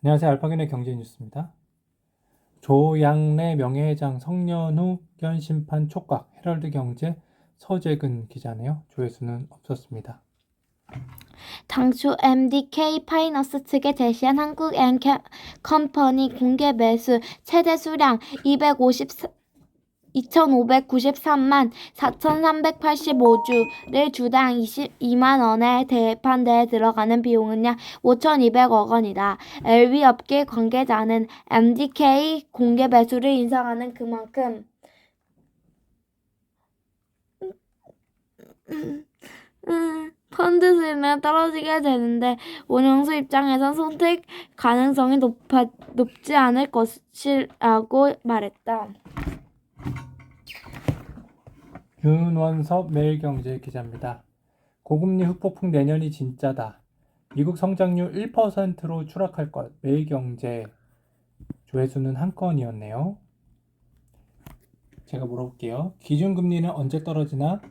안녕하세요. 알파견의 경제뉴스입니다. 조양래 명예회장 성년후 현심판 촉각, 헤럴드 경제 서재근 기자네요. 조회수는 없었습니다. 당초 MDK 파이너스 측에 제시한 한국앤컴퍼니 공개 매수 최대 수량 2,593만 4,385주를 주당 22만원에 대판대에 들어가는 비용은 약 5,200억 원이다. LV 업계 관계자는 MDK 공개 매수를 인상하는 그만큼 펀드 수익은 떨어지게 되는데 운용수 입장에선 선택 가능성이 높지 않을 것이라고 말했다. 윤원섭 매일경제 기자입니다. 고금리 후폭풍 내년이 진짜다. 미국 성장률 1%로 추락할 것. 매일경제 조회수는 한 건이었네요. 제가 물어볼게요. 기준금리는 언제 떨어지나?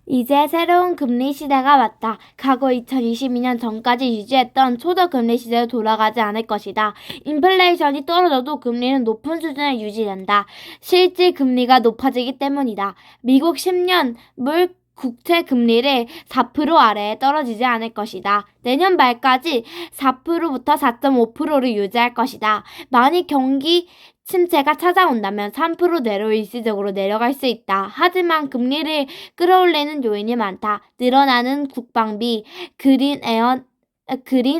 이제 새로운 금리 시대가 왔다. 과거 2022년 전까지 유지했던 초저금리 시대로 돌아가지 않을 것이다. 인플레이션이 떨어져도 금리는 높은 수준을 유지된다. 실질 금리가 높아지기 때문이다. 미국 10년 물 국채 금리를 4% 아래에 떨어지지 않을 것이다. 내년 말까지 4%부터 4.5%를 유지할 것이다. 만일 경기 침체가 찾아온다면 3%대로 일시적으로 내려갈 수 있다. 하지만 금리를 끌어올리는 요인이 많다. 늘어나는 국방비, 그린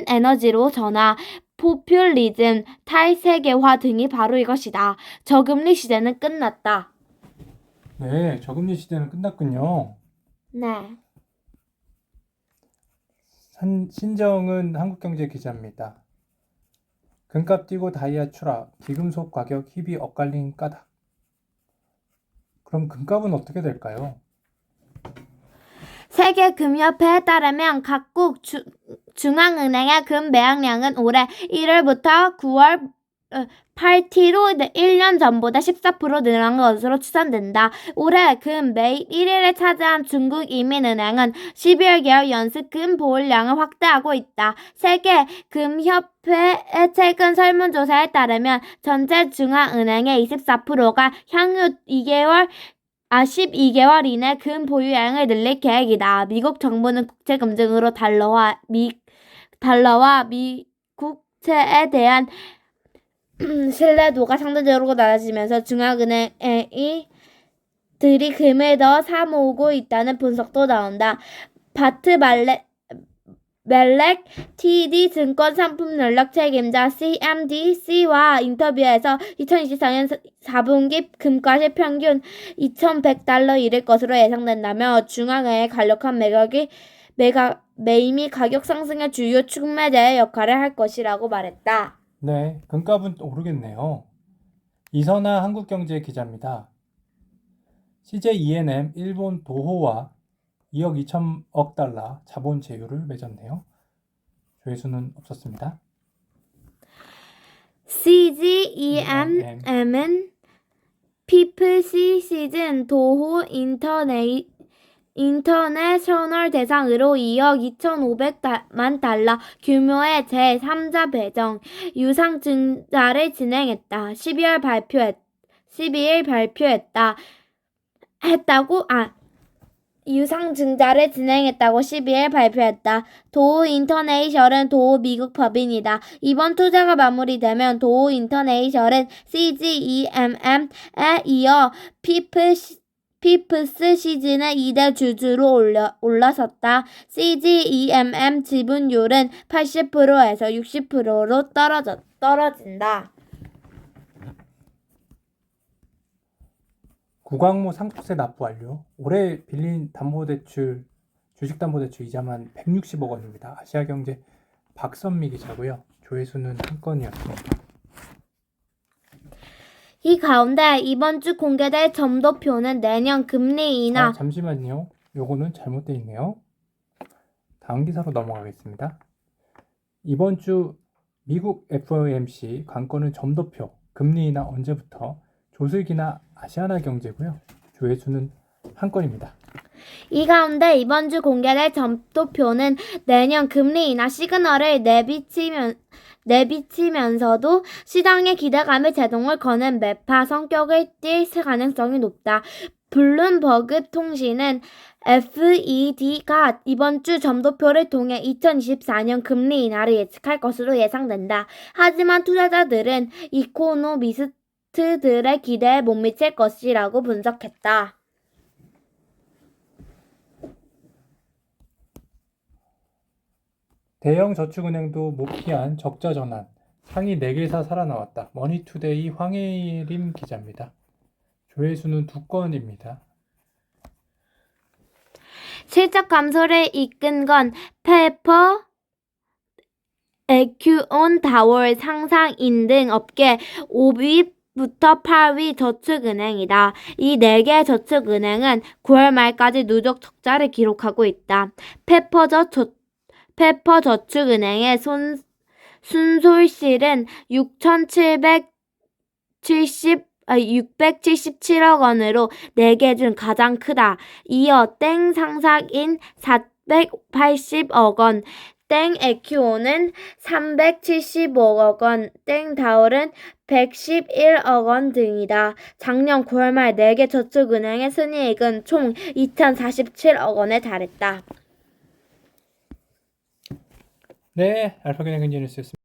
에너지로 전환, 포퓰리즘, 탈세계화 등이 바로 이것이다. 저금리 시대는 끝났다. 네, 저금리 시대는 끝났군요. 네. 신정은 한국경제 기자입니다. 금값 뛰고 다이아 추락, 기금속 가격 희비 엇갈린 까닭. 그럼 금값은 어떻게 될까요? 세계금협회에 따르면 각국 중앙은행의 금 매각량은 올해 1월부터 9월 8T로 1년 전보다 14% 늘어난 것으로 추산된다. 올해 금 매입 1위를 차지한 중국 이민은행은 12월 개월 연습 금 보유량을 확대하고 있다. 세계금협회의 최근 설문조사에 따르면 전체 중앙은행의 24%가 향후 12개월 이내 금 보유량을 늘릴 계획이다. 미국 정부는 국채 검증으로 달러와 미 국채에 대한 신뢰도가 상대적으로 낮아지면서 중앙은행이 들이 금을 더 사모으고 있다는 분석도 나온다. 바트 멜렉 TD 증권 상품 전략 책임자 CMDC와 인터뷰에서 2024년 4분기 금가시 평균 2,100달러 이를 것으로 예상된다며 중앙은행의 간략한 매임이 가격 상승의 주요 촉매제의 역할을 할 것이라고 말했다. 네, 금값은 오르겠네요. 이선아 한국경제 기자입니다. CJ ENM 일본 도호와 2억 2천억 달러 자본 제휴를 맺었네요. 조회수는 없었습니다. CGEMM은 피플시 시즌 도호 인터내셔널 대상으로 2억 2,500만 달러 규모의 제3자 배정 유상증자를 진행했다. 12일 발표했다. 유상증자를 진행했다고 12일 발표했다. 도우 인터내셔널은 도우 미국 법인이다. 이번 투자가 마무리되면 도우 인터내셔널은 CGEMM에 이어 피프스 시즌의 2대 주주로 올라섰다. CGEMM 지분율은 80%에서 60%로 떨어진다. 구광모 상속세 납부 완료. 올해 빌린 담보대출, 주식담보대출 이자만 160억 원입니다. 아시아경제 박선미 기자고요. 조회수는 한 건이었습니다. 이 가운데 이번 주 공개될 점도표는 내년 금리 인하 잠시만요. 요거는 잘못되어 있네요. 다음 기사로 넘어가겠습니다. 이번 주 미국 FOMC 관건은 점도표, 금리 인하 언제부터, 조슬기나 아시아나 경제고요. 조회수는 한 건입니다. 이 가운데 이번 주 공개될 점도표는 내년 금리 인하 시그널을 내비치면서도 시장의 기대감에 제동을 거는 매파 성격을 띌 가능성이 높다. 블룸버그 통신은 FED가 이번 주 점도표를 통해 2024년 금리 인하를 예측할 것으로 예상된다. 하지만 투자자들은 이코노미스트들의 기대에 못 미칠 것이라고 분석했다. 대형 저축은행도 못 피한 적자 전환. 상위 4개사 살아나왔다. 머니투데이 황혜림 기자입니다. 조회수는 2건입니다. 실적 감소를 이끈 건 페퍼, 에큐온, 다월, 상상인 등 업계 5위부터 8위 저축은행이다. 이 4개 저축은행은 9월 말까지 누적 적자를 기록하고 있다. 페퍼저축은행의 순손실은 677억 원으로 4개 중 가장 크다. 이어 땡 상삭인 480억 원, 땡 에큐오는 375억 원, 땡 다올은 111억 원 등이다. 작년 9월 말 4개 저축은행의 순이익은 총 2,047억 원에 달했다. 네, 알파그냥 근지 뉴스였습니다.